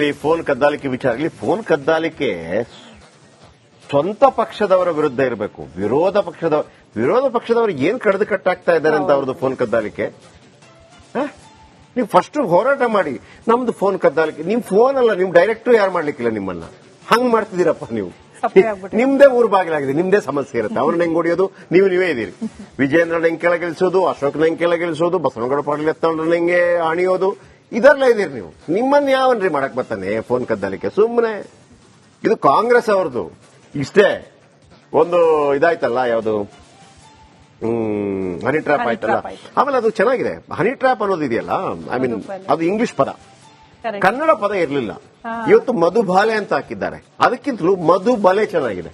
ಈ ಫೋನ್ ಕದ್ದಾಲಿಕೆ ವಿಚಾರದಲ್ಲಿ ಫೋನ್ ಕದ್ದಾಲಿಕೆ ಸ್ವಂತ ಪಕ್ಷದವರ ವಿರುದ್ಧ ಇರಬೇಕು. ವಿರೋಧ ಪಕ್ಷದವರು ಏನ್ ಕಡ್ದು ಕಟ್ಟಾಗ್ತಾ ಇದ್ದಾರೆ ಅಂತ ಅವ್ರದ್ದು ಫೋನ್ ಕದ್ದಾಲಿಕೆ. ನೀವು ಫಸ್ಟ್ ಹೋರಾಟ ಮಾಡಿ, ನಮ್ದು ಫೋನ್ ಕದ್ದಾಲಿಕೆ. ನಿಮ್ ಫೋನ್ ಅಲ್ಲ, ನಿಮ್ ಡೈರೆಕ್ಟ್ ಯಾರು ಮಾಡ್ಲಿಕ್ಕಿಲ್ಲ ನಿಮ್ಮನ್ನ. ಹಂಗ್ ಮಾಡ್ತಿದ್ದೀರಪ್ಪ ನೀವು. ನಿಮ್ದೇ ಊರ್ ಬಾಗಿಲಾಗಿದೆ, ನಿಮ್ದೇ ಸಮಸ್ಯೆ ಇರುತ್ತೆ. ಅವ್ರನ್ನ ಹೆಂಗ್ ಹೊಡಿಯೋದು, ನೀವೇ ಇದೀರಿ. ವಿಜೇಂದ್ರನ ಹೆಂಗ್ ಕೆಳಗಿಳಿಸೋದು, ಅಶೋಕ್ನ ಹೆಂಗ್ ಕೆಳಗಿಳಿಸೋದು, ಬಸವನಗೌಡ ಪಾಟೀಲ್ ಎತ್ತವ್ರನ್ನ ಹೆಂಗೆ ಅಣಿಯೋದು, ಇದರಲ್ಲೇ ಇದೀರಿ ನೀವು. ನಿಮ್ಮನ್ನ ಯಾವನ್ರಿ ಮಾಡಕ್ ಬರ್ತಾನೆ ಫೋನ್ ಕದ್ದಾಲಿಕೆ? ಸುಮ್ಮನೆ ಇದು ಕಾಂಗ್ರೆಸ್ ಅವ್ರದ್ದು. ಇಷ್ಟೇ ಒಂದು ಇದಾಯ್ತಲ್ಲ, ಯಾವುದು ಹನಿ ಟ್ರ್ಯಾಪ್ ಆಯ್ತಲ್ಲ. ಆಮೇಲೆ ಅದು ಚೆನ್ನಾಗಿದೆ. ಹನಿ ಟ್ರ್ಯಾಪ್ ಅನ್ನೋದು ಇದೆಯಲ್ಲ, ಐ ಮೀನ್ ಅದು ಇಂಗ್ಲಿಷ್ ಪದ, ಕನ್ನಡ ಪದ ಇರಲಿಲ್ಲ. ಇವತ್ತು ಮಧುಬಾಲೆ ಅಂತ ಹಾಕಿದ್ದಾರೆ. ಅದಕ್ಕಿಂತಲೂ ಮಧುಬಲೆ ಚೆನ್ನಾಗಿದೆ.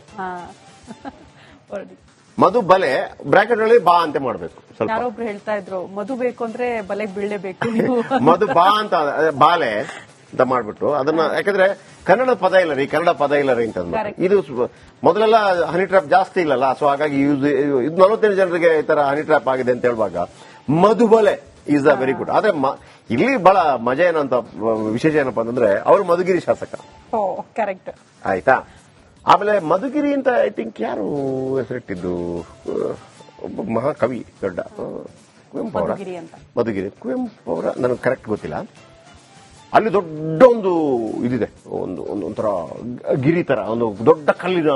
ಮಧುಬಲೆ ಬ್ರಾಕೆಟ್ ನಲ್ಲಿ ಬಾ ಅಂತ ಮಾಡಬೇಕು. ಸ್ವಲ್ಪ ಯಾರೊಬ್ರು ಹೇಳ್ತಾ ಇದ್ರು, ಮಧು ಬೇಕು ಅಂದ್ರೆ ಬಲೆಗೆ ಬೀಳಲೇಬೇಕು. ಮಧು ಬಾ ಅಂತ ಬಾಲೆ ಅಂತ ಮಾಡ್ಬಿಟ್ಟು ಅದನ್ನ, ಯಾಕಂದ್ರೆ ಕನ್ನಡ ಪದ ಇಲ್ಲ ರೀ, ಕನ್ನಡ ಪದ ಇಲ್ಲ ರೀ ಅಂತ. ಇದು ಮೊದಲೆಲ್ಲ ಹನಿ ಟ್ರ್ಯಾಪ್ ಜಾಸ್ತಿ ಇಲ್ಲಲ್ಲ, ಸೊ ಹಾಗಾಗಿ ಇದು 48 ಜನರಿಗೆ ಈ ತರ ಹನಿ ಟ್ರ್ಯಾಪ್ ಆಗಿದೆ ಅಂತ ಹೇಳುವಾಗ ಮಧುಬಲೆ ಈಸ್ ಅ ವೆರಿ ಗುಡ್. ಆದ್ರೆ ಇಲ್ಲಿ ಬಹಳ ಮಜಾ ಏನಂತ ವಿಶೇಷ ಏನಪ್ಪಾ ಅಂತಂದ್ರೆ, ಅವರು ಮಧುಗಿರಿ ಶಾಸಕ. ಕರೆಕ್ಟ್ ಆಯ್ತಾ. ಆಮೇಲೆ ಮಧುಗಿರಿ ಅಂತ ಐ ಥಿಂಕ್ ಯಾರು ಹೆಸರಿಟ್ಟಿದ್ದು, ಒಬ್ಬ ಮಹಾಕವಿ ದೊಡ್ಡ ಕುವೆಂಪು ಅವರ. ಮಧುಗಿರಿ ಕುವೆಂಪು ಅವರ, ನನಗೆ ಕರೆಕ್ಟ್ ಗೊತ್ತಿಲ್ಲ. ಅಲ್ಲಿ ದೊಡ್ಡ ಒಂದು ಇದಿದೆ, ಒಂಥರ ಗಿರಿ ತರ, ಒಂದು ದೊಡ್ಡ ಕಲ್ಲಿನ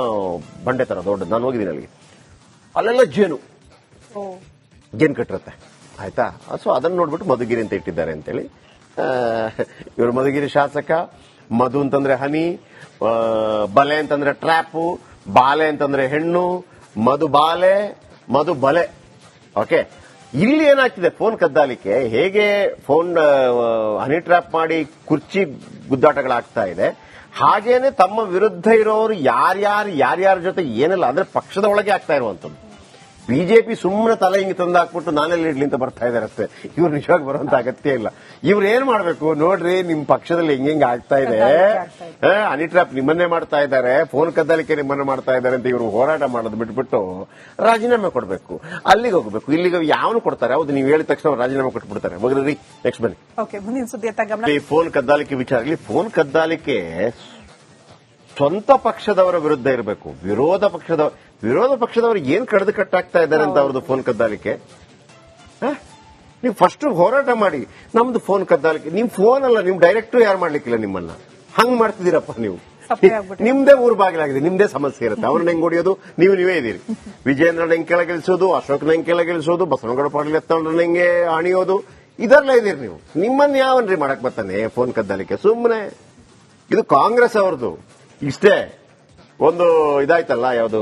ಬಂಡೆ ತರ ದೊಡ್ಡ. ನಾನು ಹೋಗಿದ್ದೀನಿ ಅಲ್ಲಿಗೆ. ಅಲ್ಲೆಲ್ಲ ಜೇನು ಕಟ್ಟಿರುತ್ತೆ. ಆಯ್ತಾ. ಸೊ ಅದನ್ನ ನೋಡ್ಬಿಟ್ಟು ಮಧುಗಿರಿ ಅಂತ ಇಟ್ಟಿದ್ದಾರೆ ಅಂತೇಳಿ. ಇವರು ಮಧುಗಿರಿ ಶಾಸಕ. ಮಧು ಅಂತಂದ್ರೆ ಹನಿ, ಬಲೆ ಅಂತಂದ್ರೆ ಟ್ರ್ಯಾಪು, ಬಾಲೆ ಅಂತಂದ್ರೆ ಹೆಣ್ಣು, ಮಧುಬಲೆ. ಓಕೆ. ಇಲ್ಲಿ ಏನಾಗ್ತಿದೆ ಫೋನ್ ಕದ್ದಾಲಿಕೆ, ಹೇಗೆ ಫೋನ್ ಹನಿ ಟ್ರ್ಯಾಪ್ ಮಾಡಿ ಕುರ್ಚಿ ಗುದ್ದಾಟಗಳಾಗ್ತಾ ಇದೆ, ಹಾಗೇನೆ ತಮ್ಮ ವಿರುದ್ಧ ಇರೋರು ಯಾರ್ಯಾರ ಜೊತೆ ಏನೆಲ್ಲ ಅಂದ್ರೆ ಪಕ್ಷದ ಒಳಗೆ ಆಗ್ತಾ ಇರುವಂತದ್ದು. ಬಿಜೆಪಿ ಸುಮ್ಮನೆ ತಲೆ ಹಿಂಗೆ ತಂದು ಹಾಕ್ಬಿಟ್ಟು ನಾನೆಲ್ಲ ಇಡ್ಲಿ ಅಂತ ಬರ್ತಾ ಇದಾರೆ ಅಷ್ಟೇ. ಇವ್ರು ನಿಜವಾಗಿ ಬರುವಂತ ಅಗತ್ಯ ಇಲ್ಲ. ಇವ್ರು ಏನ್ ಮಾಡ್ಬೇಕು ನೋಡ್ರಿ, ನಿಮ್ ಪಕ್ಷದಲ್ಲಿ ಹೆಂಗ್ ಆಗ್ತಾ ಇದೆ, ಹನಿ ಟ್ರ್ಯಾಪ್ ನಿಮ್ಮನ್ನೇ ಮಾಡ್ತಾ ಇದ್ದಾರೆ, ಫೋನ್ ಕದ್ದಾಲಿಕೆ ನಿಮ್ಮನ್ನ ಮಾಡ್ತಾ ಇದ್ದಾರೆ ಅಂತ ಇವರು ಹೋರಾಟ ಮಾಡೋದು ಬಿಟ್ಬಿಟ್ಟು ರಾಜೀನಾಮೆ ಕೊಡಬೇಕು. ಅಲ್ಲಿಗೆ ಹೋಗ್ಬೇಕು. ಇಲ್ಲಿಗೆ ಯಾವನು ಕೊಡ್ತಾರೆ? ಹೌದು, ನೀವು ಹೇಳಿದ ತಕ್ಷಣ ರಾಜೀನಾಮೆ ಕೊಟ್ಬಿಡ್ತಾರೆ. ಹೋಗ್ರಿ, ನೆಕ್ಸ್ಟ್ ಬನ್ನಿ. ಮುಂದಿನ ಸುದ್ದಿ. ಈ ಫೋನ್ ಕದ್ದಾಲಿಕೆ ವಿಚಾರದಲ್ಲಿ ಫೋನ್ ಕದ್ದಾಲಿಕೆ ಸ್ವಂತ ಪಕ್ಷದವರ ವಿರುದ್ಧ ಇರಬೇಕು. ವಿರೋಧ ಪಕ್ಷದವರು ಏನ್ ಕಡ್ದು ಕಟ್ಟಾಗ್ತಾ ಇದ್ದಾರೆ ಅಂತ ಅವ್ರದ್ದು ಫೋನ್ ಕದ್ದಾಲಿಕೆ. ನೀವು ಫಸ್ಟ್ ಹೋರಾಟ ಮಾಡಿ, ನಮ್ದು ಫೋನ್ ಕದ್ದಾಲಿಕೆ. ನಿಮ್ ಫೋನ್ ಅಲ್ಲ, ನಿಮ್ ಡೈರೆಕ್ಟ್ ಯಾರು ಮಾಡ್ಲಿಕ್ಕಿಲ್ಲ ನಿಮ್ಮನ್ನ. ಹಂಗ್ ಮಾಡ್ತಿದ್ದೀರಪ್ಪ ನೀವು. ನಿಮ್ದೇ ಊರ್ ಬಾಗಿಲಾಗಿದೆ, ನಿಮ್ದೇ ಸಮಸ್ಯೆ ಇರುತ್ತೆ. ಅವ್ರನ್ನ ಹೆಂಗ್ ಹೊಡಿಯೋದು, ನೀವೇ ಇದೀರಿ. ವಿಜೇಂದ್ರನ ಹೆಂಗ್ ಕೆಳಗಿಳಿಸೋದು, ಅಶೋಕ್ನ ಹೆಂಗ್ ಕೆಳಗಿಳಿಸೋದು, ಬಸವನಗೌಡ ಪಾಟೀಲ್ ಎತ್ತವ್ರನ್ನ ಹೆಂಗೆ ಅಣಿಯೋದು, ಇದರಲ್ಲೇ ಇದೀರಿ ನೀವು. ನಿಮ್ಮನ್ನ ಯಾವನ್ರಿ ಮಾಡಕ್ ಬರ್ತಾನೆ ಫೋನ್ ಕದ್ದಾಲಿಕೆ? ಸುಮ್ಮನೆ ಇದು ಕಾಂಗ್ರೆಸ್ ಅವ್ರದ್ದು. ಇಷ್ಟೇ ಒಂದು ಇದಾಯ್ತಲ್ಲ, ಯಾವುದು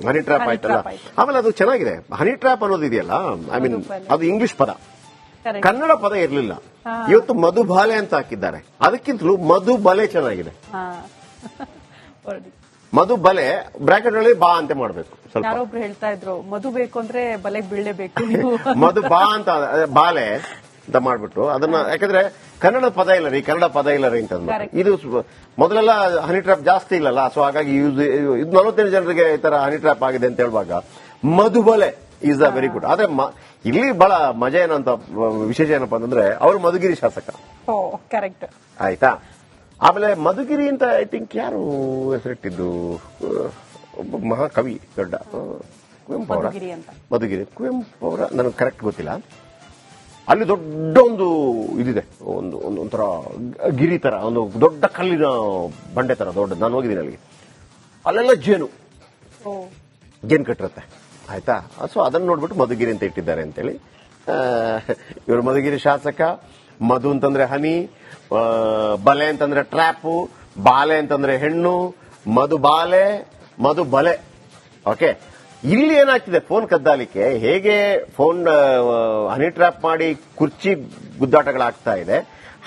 ಹನಿ ಟ್ರ್ಯಾಪ್ ಆಯ್ತಲ್ಲ. ಆಮೇಲೆ ಅದು ಚೆನ್ನಾಗಿದೆ. ಹನಿ ಟ್ರ್ಯಾಪ್ ಅನ್ನೋದು ಇದೆಯಲ್ಲ, ಐ ಮೀನ್ ಅದು ಇಂಗ್ಲಿಷ್ ಪದ, ಕನ್ನಡ ಪದ ಇರಲಿಲ್ಲ. ಇವತ್ತು ಮಧುಬಾಲೆ ಅಂತ ಹಾಕಿದ್ದಾರೆ. ಅದಕ್ಕಿಂತಲೂ ಮಧುಬಲೆ ಚೆನ್ನಾಗಿದೆ. ಮಧುಬಲೆ ಬ್ರಾಕೆಟ್ ನಲ್ಲಿ ಬಾ ಅಂತ ಮಾಡಬೇಕು. ಸ್ವಲ್ಪ ಯಾರೊಬ್ರು ಹೇಳ್ತಾ ಇದ್ರು, ಮಧು ಬೇಕು ಅಂದ್ರೆ ಬಲೆಗೆ ಬೀಳಲೇಬೇಕು. ಮಧು ಬಾ ಅಂತ ಬಾಲೆ ಅಂತ ಮಾಡ್ಬಿಟ್ಟು ಅದನ್ನ, ಯಾಕಂದ್ರೆ ಕನ್ನಡ ಪದ ಇಲ್ಲ ರೀ, ಕನ್ನಡ ಪದ ಇಲ್ಲ ರೀ ಅಂತ. ಇದು ಮೊದಲೆಲ್ಲ ಹನಿ ಟ್ರ್ಯಾಪ್ ಜಾಸ್ತಿ ಇಲ್ಲಲ್ಲ, ಸೊ ಹಾಗಾಗಿ ಇದು 48 ಜನರಿಗೆ ಈ ತರ ಹನಿ ಟ್ರ್ಯಾಪ್ ಆಗಿದೆ ಅಂತ ಹೇಳುವಾಗ ಮಧುಬಲೆ ಈಸ್ ಅ ವೆರಿ ಗುಡ್. ಆದ್ರೆ ಇಲ್ಲಿ ಬಹಳ ಮಜಾ ಏನಂತ ವಿಶೇಷ ಏನಪ್ಪಾ ಅಂತಂದ್ರೆ, ಅವರು ಮಧುಗಿರಿ ಶಾಸಕ. ಕರೆಕ್ಟ್ ಆಯ್ತಾ. ಆಮೇಲೆ ಮಧುಗಿರಿ ಅಂತ ಐ ಥಿಂಕ್ ಯಾರು ಹೆಸರಿಟ್ಟಿದ್ದು, ಒಬ್ಬ ಮಹಾಕವಿ ದೊಡ್ಡ ಕುವೆಂಪು ಅವರ. ಮಧುಗಿರಿ ಕುವೆಂಪು ಅವರ, ನನಗೆ ಕರೆಕ್ಟ್ ಗೊತ್ತಿಲ್ಲ. ಅಲ್ಲಿ ದೊಡ್ಡ ಒಂದು ಇದಿದೆ, ಒಂಥರ ಗಿರಿ ತರ, ಒಂದು ದೊಡ್ಡ ಕಲ್ಲಿನ ಬಂಡೆ ತರ ದೊಡ್ಡ. ನಾನು ಹೋಗಿದ್ದೀನಿ ಅಲ್ಲಿಗೆ. ಅಲ್ಲೆಲ್ಲ ಜೇನು ಕಟ್ಟಿರುತ್ತೆ. ಆಯ್ತಾ. ಸೊ ಅದನ್ನ ನೋಡ್ಬಿಟ್ಟು ಮಧುಗಿರಿ ಅಂತ ಇಟ್ಟಿದ್ದಾರೆ ಅಂತೇಳಿ. ಇವರು ಮಧುಗಿರಿ ಶಾಸಕ. ಮಧು ಅಂತಂದ್ರೆ ಹನಿ, ಬಲೆ ಅಂತಂದ್ರೆ ಟ್ರ್ಯಾಪು, ಬಾಲೆ ಅಂತಂದ್ರೆ ಹೆಣ್ಣು, ಮಧುಬಲೆ. ಓಕೆ. ಇಲ್ಲಿ ಏನಾಗ್ತಿದೆ ಫೋನ್ ಕದ್ದಾಲಿಕೆ, ಹೇಗೆ ಫೋನ್ ಹನಿ ಟ್ರ್ಯಾಪ್ ಮಾಡಿ ಕುರ್ಚಿ ಗುದ್ದಾಟಗಳಾಗ್ತಾ ಇದೆ,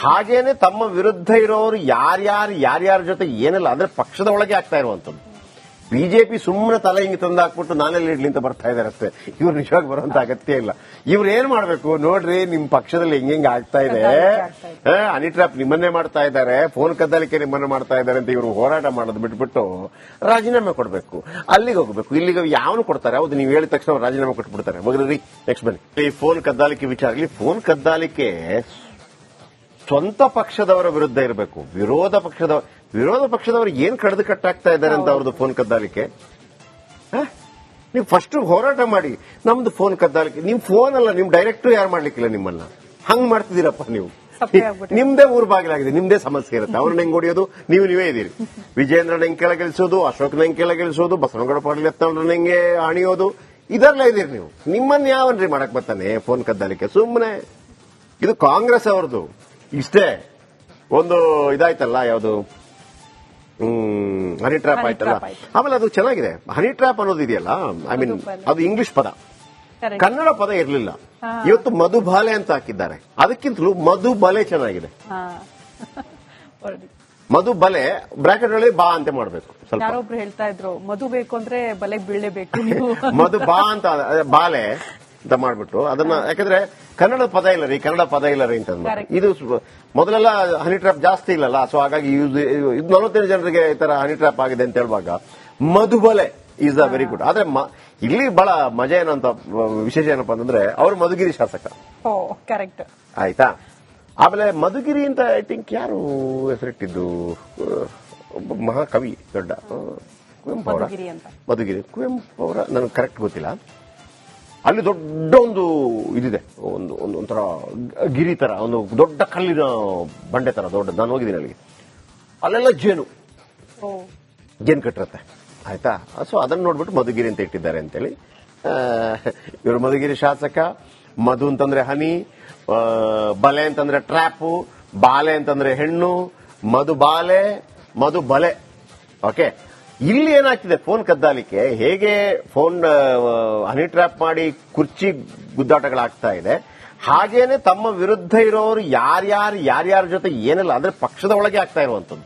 ಹಾಗೇನೆ ತಮ್ಮ ವಿರುದ್ಧ ಇರೋರು ಯಾರ್ಯಾರ ಜೊತೆ ಏನೆಲ್ಲ ಅಂದ್ರೆ ಪಕ್ಷದ ಒಳಗೆ ಆಗ್ತಾ ಇರುವಂತದ್ದು. ಬಿಜೆಪಿ ಸುಮ್ಮನೆ ತಲೆ ಹಿಂಗೆ ತಂದು ಹಾಕ್ಬಿಟ್ಟು ನಾನೆಲ್ಲ ಇಡ್ಲಿ ಅಂತ ಬರ್ತಾ ಇದಾರೆ ಅಷ್ಟೇ. ಇವ್ರು ನಿಜವಾಗಿ ಬರುವಂತ ಅಗತ್ಯ ಇಲ್ಲ. ಇವ್ರು ಏನ್ ಮಾಡ್ಬೇಕು ನೋಡ್ರಿ, ನಿಮ್ ಪಕ್ಷದಲ್ಲಿ ಹೆಂಗ್ ಆಗ್ತಾ ಇದೆ, ಹನಿ ಟ್ರ್ಯಾಪ್ ನಿಮ್ಮನ್ನೇ ಮಾಡ್ತಾ ಇದ್ದಾರೆ, ಫೋನ್ ಕದ್ದಾಲಿಕೆ ನಿಮ್ಮನ್ನ ಮಾಡ್ತಾ ಇದ್ದಾರೆ ಅಂತ ಇವರು ಹೋರಾಟ ಮಾಡೋದು ಬಿಟ್ಬಿಟ್ಟು ರಾಜೀನಾಮೆ ಕೊಡಬೇಕು. ಅಲ್ಲಿಗೆ ಹೋಗ್ಬೇಕು. ಇಲ್ಲಿಗೆ ಯಾವನು ಕೊಡ್ತಾರೆ? ಹೌದು, ನೀವು ಹೇಳಿದ ತಕ್ಷಣ ರಾಜೀನಾಮೆ ಕೊಟ್ಬಿಡ್ತಾರೆ. ಹೋಗ್ರಿ, ನೆಕ್ಸ್ಟ್ ಬನ್ನಿ. ಈ ಫೋನ್ ಕದ್ದಾಲಿಕೆ ವಿಚಾರದಲ್ಲಿ ಫೋನ್ ಕದ್ದಾಲಿಕೆ ಸ್ವಂತ ಪಕ್ಷದವರ ವಿರುದ್ಧ ಇರಬೇಕು. ವಿರೋಧ ಪಕ್ಷದವರು ಏನ್ ಕಡ್ದು ಕಟ್ಟಾಗ್ತಾ ಇದ್ದಾರೆ ಅಂತ ಅವ್ರದ್ದು ಫೋನ್ ಕದ್ದಾಲಿಕೆ. ನೀವು ಫಸ್ಟ್ ಹೋರಾಟ ಮಾಡಿ, ನಮ್ದು ಫೋನ್ ಕದ್ದಾಲಿಕೆ. ನಿಮ್ ಫೋನ್ ಅಲ್ಲ, ನಿಮ್ ಡೈರೆಕ್ಟರ್ ಯಾರು ಮಾಡ್ಲಿಕ್ಕಿಲ್ಲ ನಿಮ್ಮನ್ನ. ಹಂಗ್ ಮಾಡ್ತಿದ್ದೀರಪ್ಪ ನೀವು. ನಿಮ್ದೇ ಊರ್ ಬಾಗಿಲಾಗಿದೆ, ನಿಮ್ದೇ ಸಮಸ್ಯೆ ಇರುತ್ತೆ. ಅವ್ರನ್ನ ಹೆಂಗ್ ಹೊಡಿಯೋದು, ನೀವೇ ಇದೀರಿ. ವಿಜೇಂದ್ರನ ಹೆಂಗ್ ಕೆಳಗಿಳಿಸೋದು, ಅಶೋಕ್ನ ಹೆಂಗ್ ಕೆಳಗಿಳಿಸೋದು, ಬಸವನಗೌಡ ಪಾಟೀಲ್ ಯತ್ನಾಳ್ ಹೆಂಗೆ ಅಣಿಯೋದು, ಇದರಲ್ಲೇ ಇದೀರಿ ನೀವು. ನಿಮ್ಮನ್ನ ಯಾವನ್ರಿ ಮಾಡಕ್ ಬರ್ತಾನೆ ಫೋನ್ ಕದ್ದಾಲಿಕೆ? ಸುಮ್ಮನೆ ಇದು ಕಾಂಗ್ರೆಸ್ ಅವ್ರದ್ದು. ಇಷ್ಟೇ ಒಂದು ಇದಾಯ್ತಲ್ಲ, ಯಾವುದು ಹನಿ ಟ್ರ್ಯಾಪ್ ಆಯ್ತಲ್ಲ. ಆಮೇಲೆ ಅದು ಚೆನ್ನಾಗಿದೆ. ಹನಿ ಟ್ರ್ಯಾಪ್ ಅನ್ನೋದು ಇದೆಯಲ್ಲ, ಐ ಮೀನ್ ಅದು ಇಂಗ್ಲಿಷ್ ಪದ, ಕನ್ನಡ ಪದ ಇರಲಿಲ್ಲ. ಇವತ್ತು ಮಧುಬಾಲೆ ಅಂತ ಹಾಕಿದ್ದಾರೆ. ಅದಕ್ಕಿಂತಲೂ ಮಧುಬಲೆ ಚೆನ್ನಾಗಿದೆ. ಮಧುಬಲೆ ಬ್ರಾಕೆಟ್ ಒಳಗೆ ಬಾ ಅಂತ ಮಾಡಬೇಕು. ಸ್ವಲ್ಪ ಯಾರೊಬ್ರು ಹೇಳ್ತಾ ಇದ್ರು, ಮಧು ಬೇಕು ಅಂದ್ರೆ ಬಲೆಗ್ ಬೀಳಲೇಬೇಕು ನೀವು. ಮಧು ಬಾ ಅಂತ ಬಾಲೆ ಅಂತ ಮಾಡ್ಬಿಟ್ಟು ಅದನ್ನ, ಯಾಕಂದ್ರೆ ಕನ್ನಡ ಪದ ಇಲ್ಲ ರೀ, ಕನ್ನಡ ಪದ ಇಲ್ಲ ರೀ ಅಂತ. ಇದು ಮೊದಲೆಲ್ಲ ಹನಿ ಟ್ರ್ಯಾಪ್ ಜಾಸ್ತಿ ಇಲ್ಲಲ್ಲ, ಸೊ ಹಾಗಾಗಿ ಇದು 47 ಜನರಿಗೆ ಈ ತರ ಹನಿ ಟ್ರ್ಯಾಪ್ ಆಗಿದೆ ಅಂತ ಹೇಳುವಾಗ ಮಧುಬಲೆ ಈಸ್ ಅ ವೆರಿ ಗುಡ್. ಆದ್ರೆ ಇಲ್ಲಿ ಬಹಳ ಮಜಾ ಏನಂತ ವಿಶೇಷ ಏನಪ್ಪಾ ಅಂತಂದ್ರೆ, ಅವರು ಮಧುಗಿರಿ ಶಾಸಕ. ಕರೆಕ್ಟ್ ಆಯ್ತಾ. ಆಮೇಲೆ ಮಧುಗಿರಿ ಅಂತ ಐ ಥಿಂಕ್ ಯಾರು ಹೆಸರಿಟ್ಟಿದ್ದು, ಒಬ್ಬ ಮಹಾಕವಿ ದೊಡ್ಡ ಕುವೆಂಪು ಅವರ. ಮಧುಗಿರಿ ಕುವೆಂಪು ಅವರ, ನನಗೆ ಕರೆಕ್ಟ್ ಗೊತ್ತಿಲ್ಲ. ಅಲ್ಲಿ ದೊಡ್ಡ ಒಂದು ಇದಿದೆ, ಒಂಥರ ಗಿರಿ ತರ, ಒಂದು ದೊಡ್ಡ ಕಲ್ಲಿನ ಬಂಡೆ ತರ ದೊಡ್ಡ. ನಾನು ಹೋಗಿದ್ದೀನಿ ಅಲ್ಲಿಗೆ. ಅಲ್ಲೆಲ್ಲ ಜೇನು ಕಟ್ಟಿರತ್ತೆ. ಆಯ್ತಾ. ಸೊ ಅದನ್ನ ನೋಡ್ಬಿಟ್ಟು ಮಧುಗಿರಿ ಅಂತ ಇಟ್ಟಿದ್ದಾರೆ ಅಂತೇಳಿ. ಇವರು ಮಧುಗಿರಿ ಶಾಸಕ. ಮಧು ಅಂತಂದ್ರೆ ಹನಿ, ಬಲೆ ಅಂತಂದ್ರೆ ಟ್ರ್ಯಾಪು, ಬಾಲೆ ಅಂತಂದ್ರೆ ಹೆಣ್ಣು, ಮಧುಬಲೆ. ಓಕೆ. ಇಲ್ಲಿ ಏನಾಗ್ತಿದೆ ಫೋನ್ ಕದ್ದಾಲಿಕೆ, ಹೇಗೆ ಫೋನ್ ಹನಿ ಟ್ರ್ಯಾಪ್ ಮಾಡಿ ಕುರ್ಚಿ ಗುದ್ದಾಟಗಳಾಗ್ತಾ ಇದೆ, ಹಾಗೇನೆ ತಮ್ಮ ವಿರುದ್ಧ ಇರೋರು ಯಾರ್ಯಾರ ಜೊತೆ ಏನಿಲ್ಲ ಅಂದ್ರೆ ಪಕ್ಷದ ಒಳಗೆ ಆಗ್ತಾ ಇರುವಂತದ್ದು.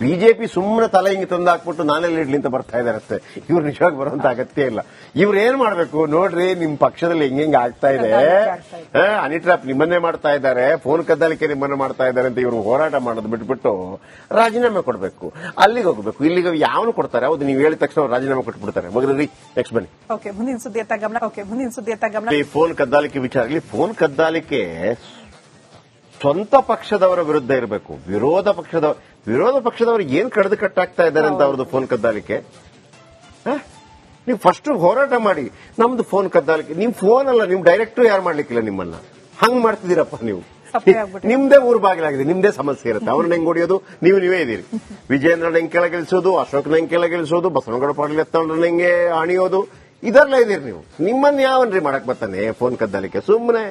ಬಿಜೆಪಿ ಸುಮ್ಮನೆ ತಲೆ ಹಿಂಗೆ ತಂದು ಹಾಕ್ಬಿಟ್ಟು ನಾನೆಲ್ಲ ಇಡ್ಲಿ ಅಂತ ಬರ್ತಾ ಇದಾರೆ ಅಷ್ಟೇ. ಇವ್ರು ನಿಜವಾಗಿ ಬರುವಂತ ಅಗತ್ಯ ಇಲ್ಲ. ಇವ್ರು ಏನ್ ಮಾಡ್ಬೇಕು ನೋಡ್ರಿ, ನಿಮ್ ಪಕ್ಷದಲ್ಲಿ ಹೆಂಗ್ ಆಗ್ತಾ ಇದೆ, ಹನಿ ಟ್ರ್ಯಾಪ್ ನಿಮ್ಮನ್ನೇ ಮಾಡ್ತಾ ಇದ್ದಾರೆ, ಫೋನ್ ಕದ್ದಾಲಿಕೆ ನಿಮ್ಮನ್ನ ಮಾಡ್ತಾ ಇದ್ದಾರೆ ಅಂತ ಇವ್ರು ಹೋರಾಟ ಮಾಡೋದು ಬಿಟ್ಬಿಟ್ಟು ರಾಜೀನಾಮೆ ಕೊಡಬೇಕು. ಅಲ್ಲಿಗೆ ಹೋಗ್ಬೇಕು. ಇಲ್ಲಿಗೆ ಯಾವನು ಕೊಡ್ತಾರೆ? ಹೌದು, ನೀವು ಹೇಳಿದ ತಕ್ಷಣ ರಾಜೀನಾಮೆ ಕೊಟ್ಬಿಡ್ತಾರೆ. ಮಗರಿ ನೆಕ್ಸ್ಟ್ ಬನ್ನಿ. ಮುಂದಿನ ಸುದ್ದಿ ಗಮನ. ಈ ಫೋನ್ ಕದ್ದಾಲಿಕೆ ವಿಚಾರ, ಇಲ್ಲಿ ಫೋನ್ ಕದ್ದಾಲಿಕೆ ಸ್ವಂತ ಪಕ್ಷದವರ ವಿರುದ್ಧ ಇರಬೇಕು. ವಿರೋಧ ಪಕ್ಷದವರು ಏನ್ ಕಡ್ದು ಕಟ್ಟಾಗ್ತಾ ಇದ್ದಾರೆ ಅಂತ ಅವ್ರದ್ದು ಫೋನ್ ಕದ್ದಾಲಿಕೆ. ನೀವು ಫಸ್ಟ್ ಹೋರಾಟ ಮಾಡಿ, ನಮ್ದು ಫೋನ್ ಕದ್ದಾಲಿಕೆ. ನಿಮ್ ಫೋನ್ ಅಲ್ಲ, ನಿಮ್ ಡೈರೆಕ್ಟರ್ ಯಾರು ಮಾಡ್ಲಿಕ್ಕಿಲ್ಲ ನಿಮ್ಮನ್ನ. ಹಂಗ್ ಮಾಡ್ತಿದ್ದೀರಪ್ಪ ನೀವು. ನಿಮ್ದೇ ಊರ್ ಬಾಗಿಲಾಗಿದೆ, ನಿಮ್ದೇ ಸಮಸ್ಯೆ ಇರುತ್ತೆ. ಅವ್ರನ್ನ ಹೆಂಗ್ ಹೊಡಿಯೋದು, ನೀವೇ ಇದೀರಿ. ವಿಜೇಂದ್ರನ ಹೆಂಗ್ ಕೆಳಗಿಳಿಸೋದು, ಅಶೋಕ್ನ ಹೆಂಗ್ ಕೆಳಗಿಳಿಸೋದು, ಬಸವನಗೌಡ ಪಾಟೀಲ್ ಯತ್ನಾಳ್ ಹೆಂಗೆ ಅಣಿಯೋದು, ಇದರಲ್ಲೇ ಇದೀರಿ ನೀವು. ನಿಮ್ಮನ್ನ ಯಾವನ್ರಿ ಮಾಡಕ್ ಬರ್ತಾನೆ ಫೋನ್ ಕದ್ದಾಲಿಕೆ? ಸುಮ್ಮನೆ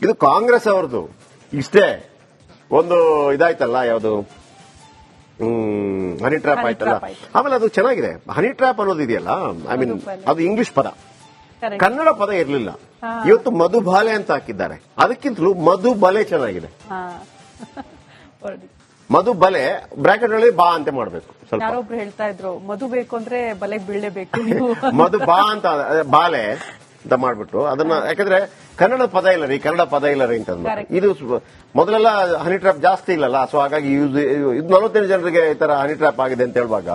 ಇದು ಕಾಂಗ್ರೆಸ್ ಅವ್ರದ್ದು. ಇಷ್ಟೇ ಒಂದು ಇದಾಯ್ತಲ್ಲ, ಯಾವುದು ಹನಿ ಟ್ರ್ಯಾಪ್ ಆಯ್ತಲ್ಲ. ಆಮೇಲೆ ಅದು ಚೆನ್ನಾಗಿದೆ. ಹನಿ ಟ್ರ್ಯಾಪ್ ಅನ್ನೋದು ಇದೆಯಲ್ಲ, ಐ ಮೀನ್ ಅದು ಇಂಗ್ಲಿಷ್ ಪದ, ಕನ್ನಡ ಪದ ಇರಲಿಲ್ಲ. ಇವತ್ತು ಮಧುಬಾಲೆ ಅಂತ ಹಾಕಿದ್ದಾರೆ. ಅದಕ್ಕಿಂತಲೂ ಮಧುಬಲೆ ಚೆನ್ನಾಗಿದೆ. ಮಧುಬಲೆ ಬ್ರಾಕೆಟ್ ಒಳಗೆ ಬಾ ಅಂತ ಮಾಡಬೇಕು. ಸ್ವಲ್ಪ ಯಾರೊಬ್ರು ಹೇಳ್ತಾ ಇದ್ರು, ಮಧು ಬೇಕು ಅಂದ್ರೆ ಬಲೆಗ್ ಬೀಳಲೇಬೇಕು ನೀವು. ಮಧು ಬಾ ಅಂತ ಬಾಲೆ ಅಂತ ಮಾಡ್ಬಿಟ್ಟು ಅದನ್ನ, ಯಾಕಂದ್ರೆ ಕನ್ನಡ ಪದ ಇಲ್ಲ ರೀ, ಕನ್ನಡ ಪದ ಇಲ್ಲ ರೀ ಅಂತ. ಇದು ಮೊದಲೆಲ್ಲ ಹನಿ ಟ್ರ್ಯಾಪ್ ಜಾಸ್ತಿ ಇಲ್ಲಲ್ಲ, ಸೊ ಹಾಗಾಗಿ ಇದು 47 ಜನರಿಗೆ ಈ ತರ ಹನಿ ಟ್ರ್ಯಾಪ್ ಆಗಿದೆ ಅಂತ ಹೇಳುವಾಗ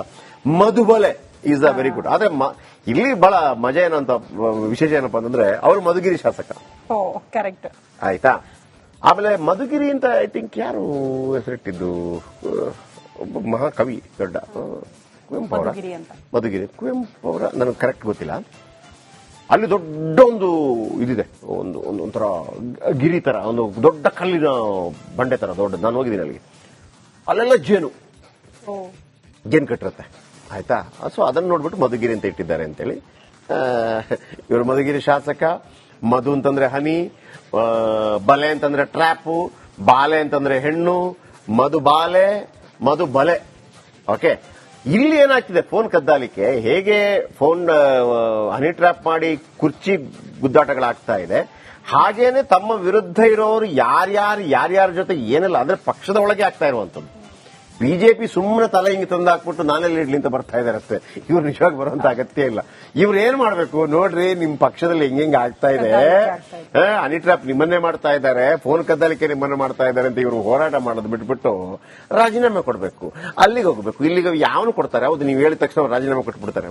ಮಧುಬಲೆ ಈಸ್ ಅ ವೆರಿ ಗುಡ್. ಆದ್ರೆ ಇಲ್ಲಿ ಬಹಳ ಮಜಾ ಏನಂತ ವಿಶೇಷ ಏನಪ್ಪಾ ಅಂತಂದ್ರೆ, ಅವರು ಮಧುಗಿರಿ ಶಾಸಕ. ಕರೆಕ್ಟ್ ಆಯ್ತಾ. ಆಮೇಲೆ ಮಧುಗಿರಿ ಅಂತ ಐ ಥಿಂಕ್ ಯಾರು ಹೆಸರಿಟ್ಟಿದ್ದು, ಒಬ್ಬ ಮಹಾಕವಿ ದೊಡ್ಡ ಕುವೆಂಪು ಅವರ. ಮಧುಗಿರಿ ಕುವೆಂಪು ಅವರ, ನನಗೆ ಕರೆಕ್ಟ್ ಗೊತ್ತಿಲ್ಲ. ಅಲ್ಲಿ ದೊಡ್ಡ ಒಂದು ಇದಿದೆ, ಒಂಥರ ಗಿರಿ ತರ, ಒಂದು ದೊಡ್ಡ ಕಲ್ಲಿನ ಬಂಡೆ ತರ ದೊಡ್ಡ. ನಾನು ಹೋಗಿದ್ದೀನಿ ಅಲ್ಲಿಗೆ. ಅಲ್ಲೆಲ್ಲ ಜೇನು ಕಟ್ಟಿರತ್ತೆ. ಆಯ್ತಾ. ಸೊ ಅದನ್ನ ನೋಡ್ಬಿಟ್ಟು ಮಧುಗಿರಿ ಅಂತ ಇಟ್ಟಿದ್ದಾರೆ ಅಂತೇಳಿ. ಇವರು ಮಧುಗಿರಿ ಶಾಸಕ. ಮಧು ಅಂತಂದ್ರೆ ಹನಿ, ಬಲೆ ಅಂತಂದ್ರೆ ಟ್ರ್ಯಾಪು, ಬಾಲೆ ಅಂತಂದ್ರೆ ಹೆಣ್ಣು, ಮಧುಬಲೆ. ಓಕೆ. ಇಲ್ಲಿ ಏನಾಗ್ತಿದೆ ಫೋನ್ ಕದ್ದಾಲಿಕೆ, ಹೇಗೆ ಫೋನ್ ಹನಿ ಟ್ರ್ಯಾಪ್ ಮಾಡಿ ಕುರ್ಚಿ ಗುದ್ದಾಟಗಳಾಗ್ತಾ ಇದೆ, ಹಾಗೇನೆ ತಮ್ಮ ವಿರುದ್ಧ ಇರೋರು ಯಾರ್ಯಾರ ಜೊತೆ ಏನಿಲ್ಲ ಅಂದ್ರೆ ಪಕ್ಷದ ಒಳಗೆ ಆಗ್ತಾ ಇರುವಂತದ್ದು. ಬಿಜೆಪಿ ಸುಮ್ಮನೆ ತಲೆ ಹಿಂಗೆ ತಂದು ಹಾಕ್ಬಿಟ್ಟು ನಾನೆಲ್ಲ ಇಡ್ಲಿ ಅಂತ ಬರ್ತಾ ಇದಾರೆ ಅಷ್ಟೇ. ಇವ್ರು ನಿಜವಾಗಿ ಬರುವಂತ ಅಗತ್ಯ ಇಲ್ಲ. ಇವ್ರು ಏನ್ ಮಾಡ್ಬೇಕು ನೋಡ್ರಿ, ನಿಮ್ ಪಕ್ಷದಲ್ಲಿ ಹೆಂಗ್ ಆಗ್ತಾ ಇದೆ, ಹನಿ ಟ್ರ್ಯಾಪ್ ನಿಮ್ಮನ್ನೇ ಮಾಡ್ತಾ ಇದ್ದಾರೆ, ಫೋನ್ ಕದ್ದಾಲಿಕೆ ನಿಮ್ಮನ್ನ ಮಾಡ್ತಾ ಇದ್ದಾರೆ ಅಂತ ಇವರು ಹೋರಾಟ ಮಾಡೋದು ಬಿಟ್ಬಿಟ್ಟು ರಾಜೀನಾಮೆ ಕೊಡಬೇಕು. ಅಲ್ಲಿಗೆ ಹೋಗ್ಬೇಕು. ಇಲ್ಲಿಗೆ ಯಾವನು ಕೊಡ್ತಾರೆ? ಹೌದು, ನೀವು ಹೇಳಿದ ತಕ್ಷಣ ರಾಜೀನಾಮೆ ಕೊಟ್ಬಿಡ್ತಾರೆ.